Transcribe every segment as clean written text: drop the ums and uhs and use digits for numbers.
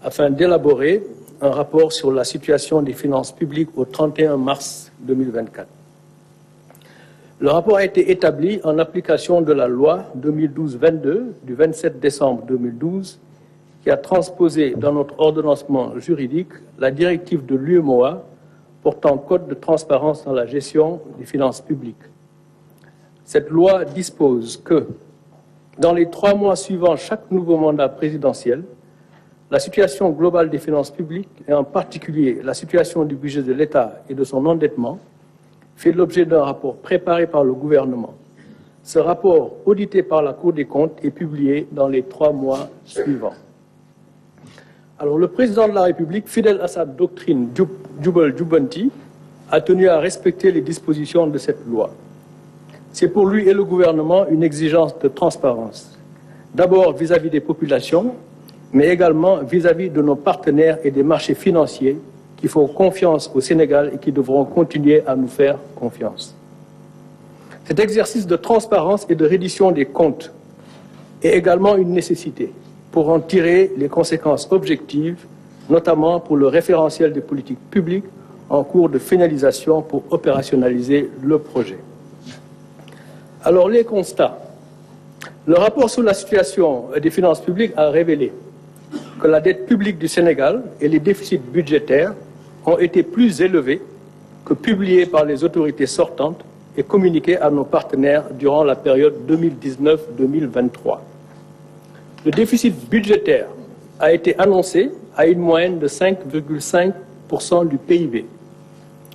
afin d'élaborer un rapport sur la situation des finances publiques au 31 mars 2024. Le rapport a été établi en application de la loi 2012-22 du 27 décembre 2012 qui a transposé dans notre ordonnancement juridique la directive de l'UEMOA portant code de transparence dans la gestion des finances publiques. Cette loi dispose que, dans les 3 mois suivant chaque nouveau mandat présidentiel, la situation globale des finances publiques, et en particulier la situation du budget de l'État et de son endettement, fait l'objet d'un rapport préparé par le gouvernement. Ce rapport, audité par la Cour des comptes, est publié dans les 3 mois suivants. Alors, le président de la République, fidèle à sa doctrine Jubal-Jubanti, a tenu à respecter les dispositions de cette loi. C'est pour lui et le gouvernement une exigence de transparence, d'abord vis-à-vis des populations, mais également vis-à-vis de nos partenaires et des marchés financiers qui font confiance au Sénégal et qui devront continuer à nous faire confiance. Cet exercice de transparence et de reddition des comptes est également une nécessité pour en tirer les conséquences objectives, notamment pour le référentiel des politiques publiques en cours de finalisation pour opérationnaliser le projet. Alors, les constats. Le rapport sur la situation des finances publiques a révélé que la dette publique du Sénégal et les déficits budgétaires ont été plus élevés que publiés par les autorités sortantes et communiqués à nos partenaires durant la période 2019-2023. Le déficit budgétaire a été annoncé à une moyenne de 5,5% du PIB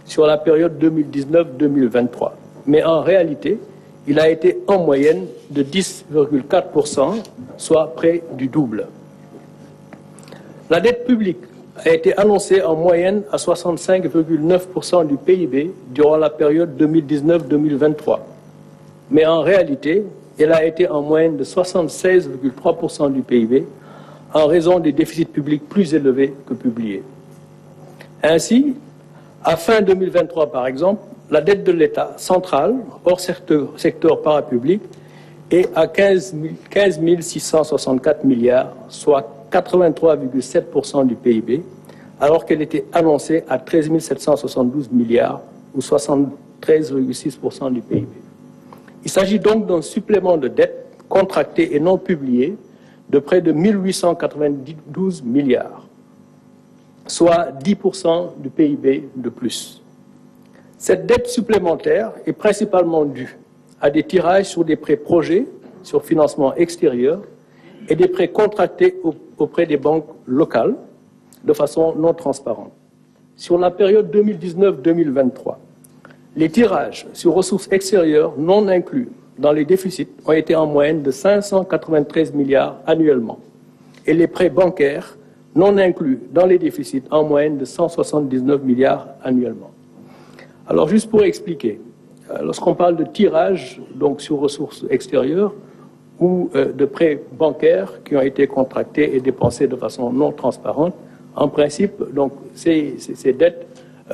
sur la période 2019-2023. Mais en réalité, il a été en moyenne de 10,4%, soit près du double. La dette publique a été annoncée en moyenne à 65,9% du PIB durant la période 2019-2023. Mais en réalité, elle a été en moyenne de 76,3% du PIB en raison des déficits publics plus élevés que publiés. Ainsi, à fin 2023 par exemple, la dette de l'État central, hors secteur parapublic, est à 15 664 milliards, soit 83,7% du PIB, alors qu'elle était annoncée à 13 772 milliards, ou 73,6% du PIB. Il s'agit donc d'un supplément de dette contractée et non publiée de près de 1 892 milliards, soit 10% du PIB de plus. Cette dette supplémentaire est principalement due à des tirages sur des prêts projets, sur financement extérieur, et des prêts contractés auprès des banques locales de façon non transparente. Sur la période 2019-2023, les tirages sur ressources extérieures non inclus dans les déficits ont été en moyenne de 593 milliards annuellement et les prêts bancaires non inclus dans les déficits en moyenne de 179 milliards annuellement. Alors juste pour expliquer, lorsqu'on parle de tirage donc sur ressources extérieures ou de prêts bancaires qui ont été contractés et dépensés de façon non transparente, en principe, donc, ces dettes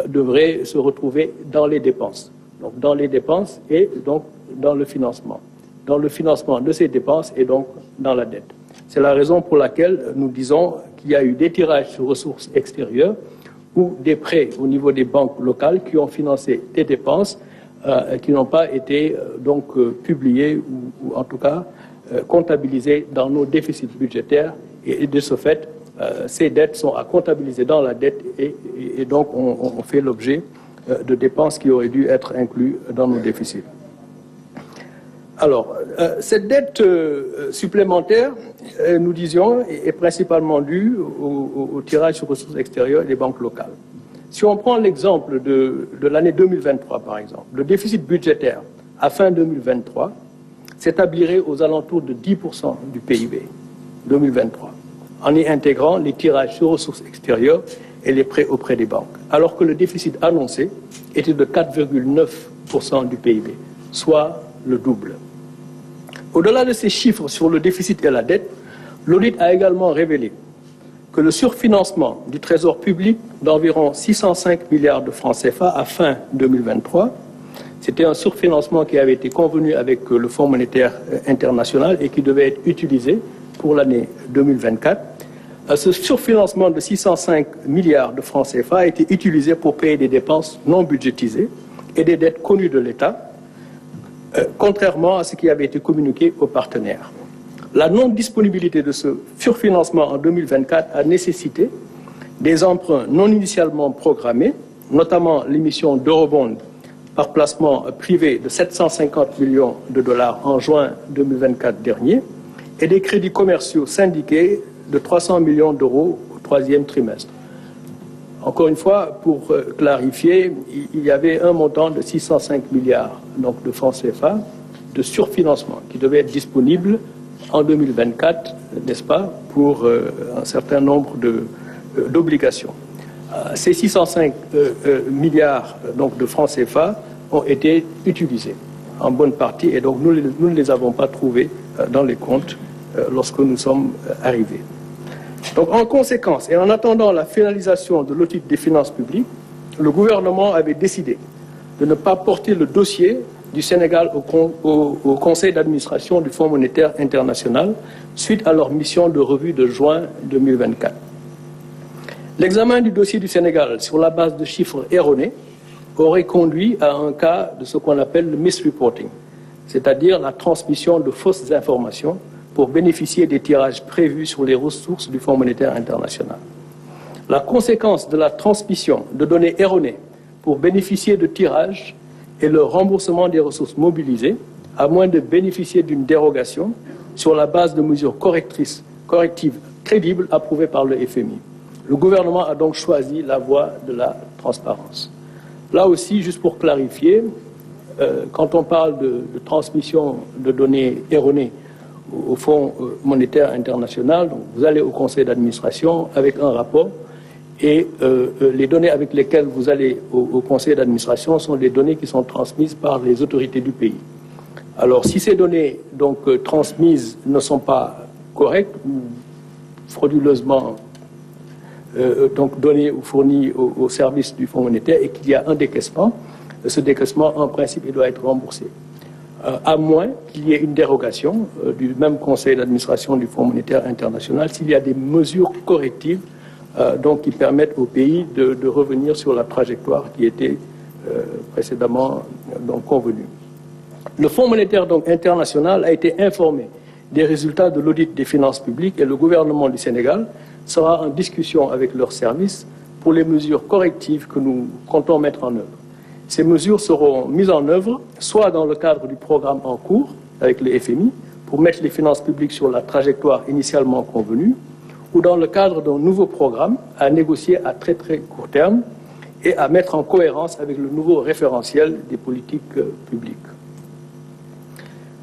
devraient se retrouver dans les dépenses. Donc, dans les dépenses et donc dans le financement. Dans le financement de ces dépenses et donc dans la dette. C'est la raison pour laquelle nous disons qu'il y a eu des tirages sur ressources extérieures ou des prêts au niveau des banques locales qui ont financé des dépenses qui n'ont pas été publiées ou en tout cas comptabilisées dans nos déficits budgétaires et de ce fait, ces dettes sont à comptabiliser dans la dette et donc on fait l'objet de dépenses qui auraient dû être incluses dans nos déficits. Alors, cette dette supplémentaire, nous disions, est principalement due au tirage sur ressources extérieures des banques locales. Si on prend l'exemple de l'année 2023, par exemple, le déficit budgétaire à fin 2023 s'établirait aux alentours de 10% du PIB 2023, en y intégrant les tirages sur ressources extérieures et les prêts auprès des banques, alors que le déficit annoncé était de 4,9% du PIB, soit le double. Au-delà de ces chiffres sur le déficit et la dette, l'audit a également révélé que le surfinancement du Trésor public d'environ 605 milliards de francs CFA à fin 2023, c'était un surfinancement qui avait été convenu avec le Fonds monétaire international et qui devait être utilisé pour l'année 2024, Ce surfinancement de 605 milliards de francs CFA a été utilisé pour payer des dépenses non budgétisées et des dettes connues de l'État, contrairement à ce qui avait été communiqué aux partenaires. La non-disponibilité de ce surfinancement en 2024 a nécessité des emprunts non initialement programmés, notamment l'émission d'eurobonds par placement privé de 750 millions de dollars en juin 2024 dernier, et des crédits commerciaux syndiqués de 300 millions d'euros au troisième trimestre. Encore une fois, pour clarifier, il y avait un montant de 605 milliards donc, de francs CFA de surfinancement qui devait être disponible en 2024, n'est-ce pas, pour un certain nombre d'obligations. Ces 605 milliards donc, de francs CFA ont été utilisés en bonne partie et donc nous ne les avons pas trouvés dans les comptes lorsque nous sommes arrivés. Donc en conséquence et en attendant la finalisation de l'audit des finances publiques, le gouvernement avait décidé de ne pas porter le dossier du Sénégal au Conseil d'administration du Fonds monétaire international suite à leur mission de revue de juin 2024. L'examen du dossier du Sénégal sur la base de chiffres erronés aurait conduit à un cas de ce qu'on appelle le misreporting, c'est-à-dire la transmission de fausses informations pour bénéficier des tirages prévus sur les ressources du Fonds monétaire international. La conséquence de la transmission de données erronées pour bénéficier de tirages est le remboursement des ressources mobilisées, à moins de bénéficier d'une dérogation sur la base de mesures correctives crédibles approuvées par le FMI. Le gouvernement a donc choisi la voie de la transparence. Là aussi, juste pour clarifier, quand on parle de transmission de données erronées au Fonds monétaire international, donc vous allez au conseil d'administration avec un rapport et les données avec lesquelles vous allez au conseil d'administration sont des données qui sont transmises par les autorités du pays. Alors si ces données donc transmises ne sont pas correctes ou frauduleusement donc données ou fournies au service du Fonds monétaire et qu'il y a un décaissement, ce décaissement en principe il doit être remboursé. À moins qu'il y ait une dérogation du même conseil d'administration du Fonds monétaire international s'il y a des mesures correctives donc qui permettent au pays de revenir sur la trajectoire qui était précédemment donc convenue. Le Fonds monétaire donc international a été informé des résultats de l'audit des finances publiques et le gouvernement du Sénégal sera en discussion avec leurs services pour les mesures correctives que nous comptons mettre en œuvre. Ces mesures seront mises en œuvre soit dans le cadre du programme en cours avec le FMI pour mettre les finances publiques sur la trajectoire initialement convenue ou dans le cadre d'un nouveau programme à négocier à très court terme et à mettre en cohérence avec le nouveau référentiel des politiques publiques.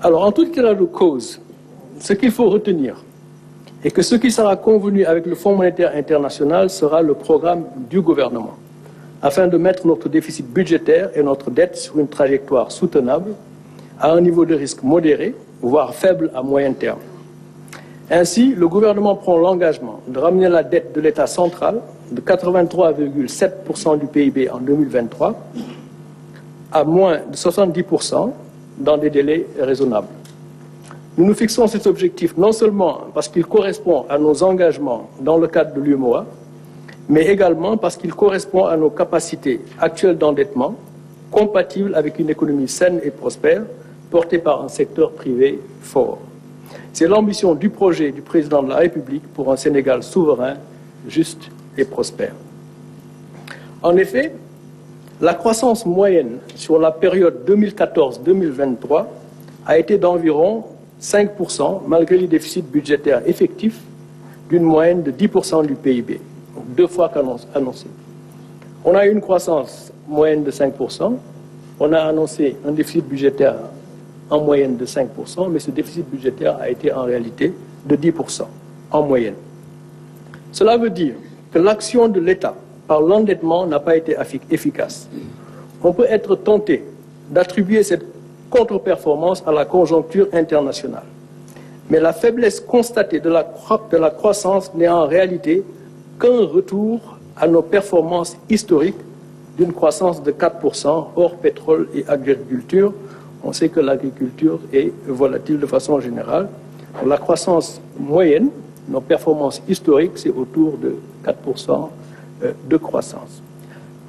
Alors, en tout état de cause, ce qu'il faut retenir est que ce qui sera convenu avec le Fonds monétaire international sera le programme du gouvernement, afin de mettre notre déficit budgétaire et notre dette sur une trajectoire soutenable, à un niveau de risque modéré, voire faible à moyen terme. Ainsi, le gouvernement prend l'engagement de ramener la dette de l'État central de 83,7% du PIB en 2023 à moins de 70% dans des délais raisonnables. Nous nous fixons cet objectif non seulement parce qu'il correspond à nos engagements dans le cadre de l'UEMOA, mais également parce qu'il correspond à nos capacités actuelles d'endettement, compatibles avec une économie saine et prospère, portée par un secteur privé fort. C'est l'ambition du projet du président de la République pour un Sénégal souverain, juste et prospère. En effet, la croissance moyenne sur la période 2014-2023 a été d'environ 5% malgré les déficits budgétaires effectifs d'une moyenne de 10% du PIB, donc 2 fois qu'annoncé. On a eu une croissance moyenne de 5%, on a annoncé un déficit budgétaire en moyenne de 5%, mais ce déficit budgétaire a été en réalité de 10% en moyenne. Cela veut dire que l'action de l'État par l'endettement n'a pas été efficace. On peut être tenté d'attribuer cette contre-performance à la conjoncture internationale. Mais la faiblesse constatée de la croissance n'est en réalité qu'un retour à nos performances historiques d'une croissance de 4% hors pétrole et agriculture. On sait que l'agriculture est volatile de façon générale. La croissance moyenne nos performances historiques, c'est autour de 4% de croissance.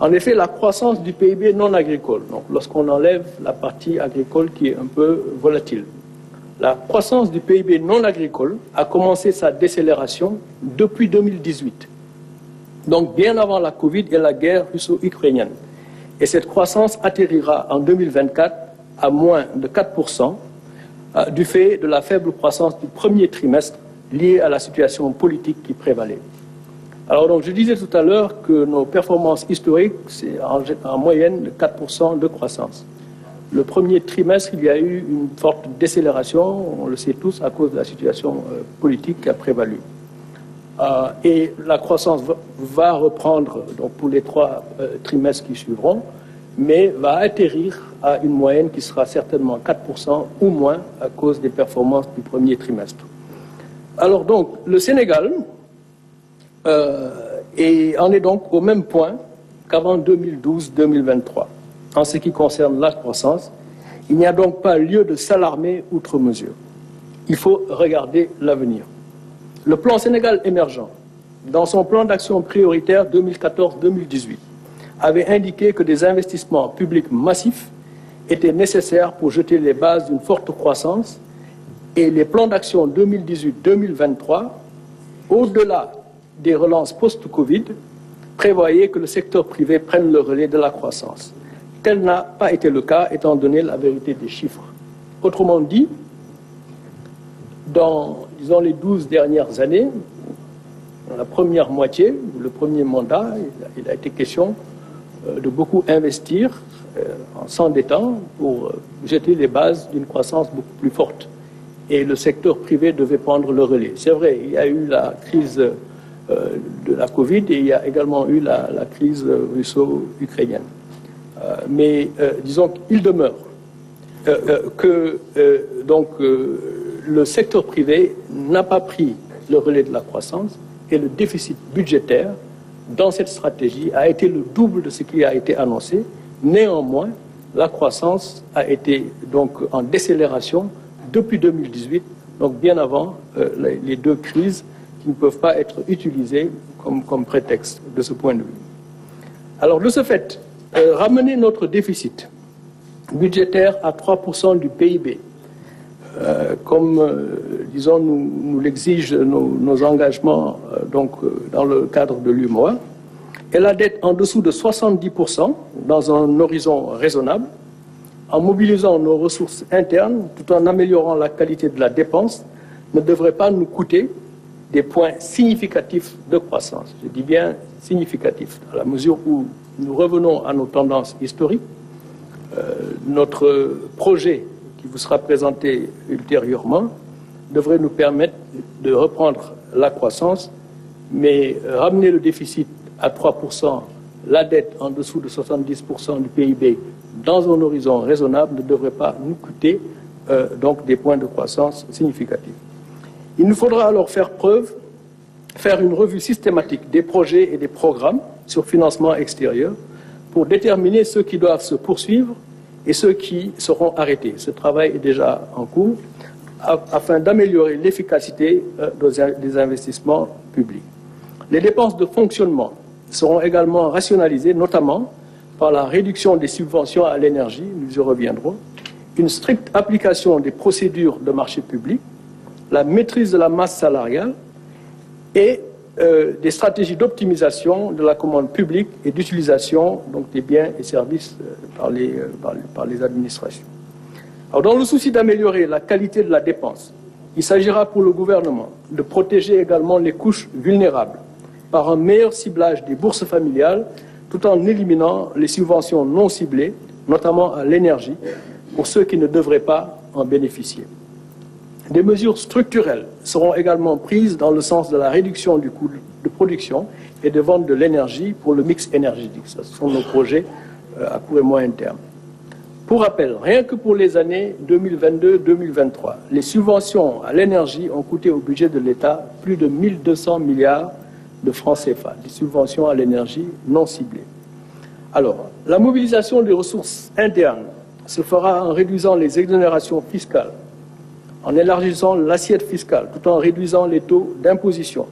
En effet, la croissance du PIB non agricole, donc lorsqu'on enlève la partie agricole qui est un peu volatile, la croissance du PIB non agricole a commencé sa décélération depuis 2018, donc bien avant la Covid et la guerre russo-ukrainienne. Et cette croissance atterrira en 2024 à moins de 4%, du fait de la faible croissance du premier trimestre liée à la situation politique qui prévalait. Alors donc, je disais tout à l'heure que nos performances historiques, c'est en moyenne de 4% de croissance. Le premier trimestre, il y a eu une forte décélération, on le sait tous, à cause de la situation politique qui a prévalu. Et la croissance va reprendre donc, pour les 3 trimestres qui suivront, mais va atterrir à une moyenne qui sera certainement 4% ou moins à cause des performances du premier trimestre. Alors donc, le Sénégal en est donc au même point qu'avant 2012-2023. En ce qui concerne la croissance, il n'y a donc pas lieu de s'alarmer outre mesure. Il faut regarder l'avenir. Le plan Sénégal émergent, dans son plan d'action prioritaire 2014-2018, avait indiqué que des investissements publics massifs étaient nécessaires pour jeter les bases d'une forte croissance et les plans d'action 2018-2023, au-delà des relances post-Covid, prévoyaient que le secteur privé prenne le relais de la croissance. Tel n'a pas été le cas, étant donné la vérité des chiffres. Autrement dit, dans, disons, les 12 dernières années, dans la première moitié, le premier mandat, il a été question de beaucoup investir en s'endettant pour jeter les bases d'une croissance beaucoup plus forte. Et le secteur privé devait prendre le relais. C'est vrai, il y a eu la crise de la Covid et il y a également eu la crise russo-ukrainienne. Mais disons qu'il demeure que le secteur privé n'a pas pris le relais de la croissance et le déficit budgétaire dans cette stratégie a été le double de ce qui a été annoncé. Néanmoins, la croissance a été donc en décélération depuis 2018, donc bien avant les 2 crises qui ne peuvent pas être utilisées comme prétexte de ce point de vue. Alors de ce fait, ramener notre déficit budgétaire à 3% du PIB, comme disons nous l'exigent nos engagements dans le cadre de l'UEMOA, et la dette en dessous de 70% dans un horizon raisonnable, en mobilisant nos ressources internes tout en améliorant la qualité de la dépense, ne devrait pas nous coûter des points significatifs de croissance. Je dis bien significatifs, à la mesure où nous revenons à nos tendances historiques. Notre projet qui vous sera présenté ultérieurement devrait nous permettre de reprendre la croissance, mais ramener le déficit à 3%, la dette en dessous de 70% du PIB dans un horizon raisonnable ne devrait pas nous coûter donc des points de croissance significatifs. Il nous faudra alors faire une revue systématique des projets et des programmes sur financement extérieur pour déterminer ceux qui doivent se poursuivre et ceux qui seront arrêtés. Ce travail est déjà en cours afin d'améliorer l'efficacité des investissements publics. Les dépenses de fonctionnement seront également rationalisées, notamment par la réduction des subventions à l'énergie, nous y reviendrons, une stricte application des procédures de marché public, la maîtrise de la masse salariale et des stratégies d'optimisation de la commande publique et d'utilisation des biens et services par les administrations. Alors, dans le souci d'améliorer la qualité de la dépense, il s'agira pour le gouvernement de protéger également les couches vulnérables par un meilleur ciblage des bourses familiales tout en éliminant les subventions non ciblées, notamment à l'énergie, pour ceux qui ne devraient pas en bénéficier. Des mesures structurelles seront également prises dans le sens de la réduction du coût de production et de vente de l'énergie pour le mix énergétique. Ce sont nos projets à court et moyen terme. Pour rappel, rien que pour les années 2022-2023, les subventions à l'énergie ont coûté au budget de l'État plus de 1200 milliards de francs CFA, des subventions à l'énergie non ciblées. Alors, la mobilisation des ressources internes se fera en réduisant les exonérations fiscales, en élargissant l'assiette fiscale tout en réduisant les taux d'imposition,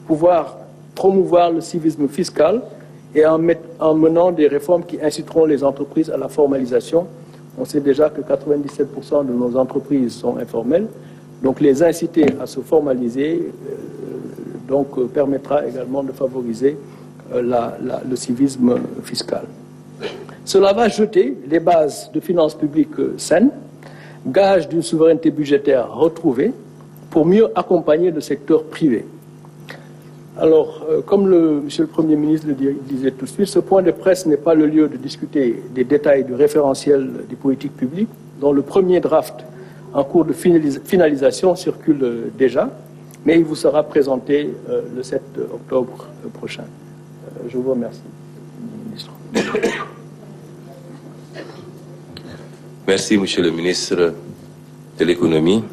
pouvoir promouvoir le civisme fiscal et en menant des réformes qui inciteront les entreprises à la formalisation. On sait déjà que 97% de nos entreprises sont informelles, donc les inciter à se formaliser permettra également de favoriser le civisme fiscal. Cela va jeter les bases de finances publiques saines, gage d'une souveraineté budgétaire retrouvée, pour mieux accompagner le secteur privé. Alors, comme Monsieur le Premier ministre le disait tout de suite, ce point de presse n'est pas le lieu de discuter des détails du référentiel des politiques publiques, dont le premier draft en cours de finalisation circule déjà, mais il vous sera présenté le 7 octobre prochain. Je vous remercie, Monsieur le Ministre. Merci, Monsieur le ministre de l'Économie.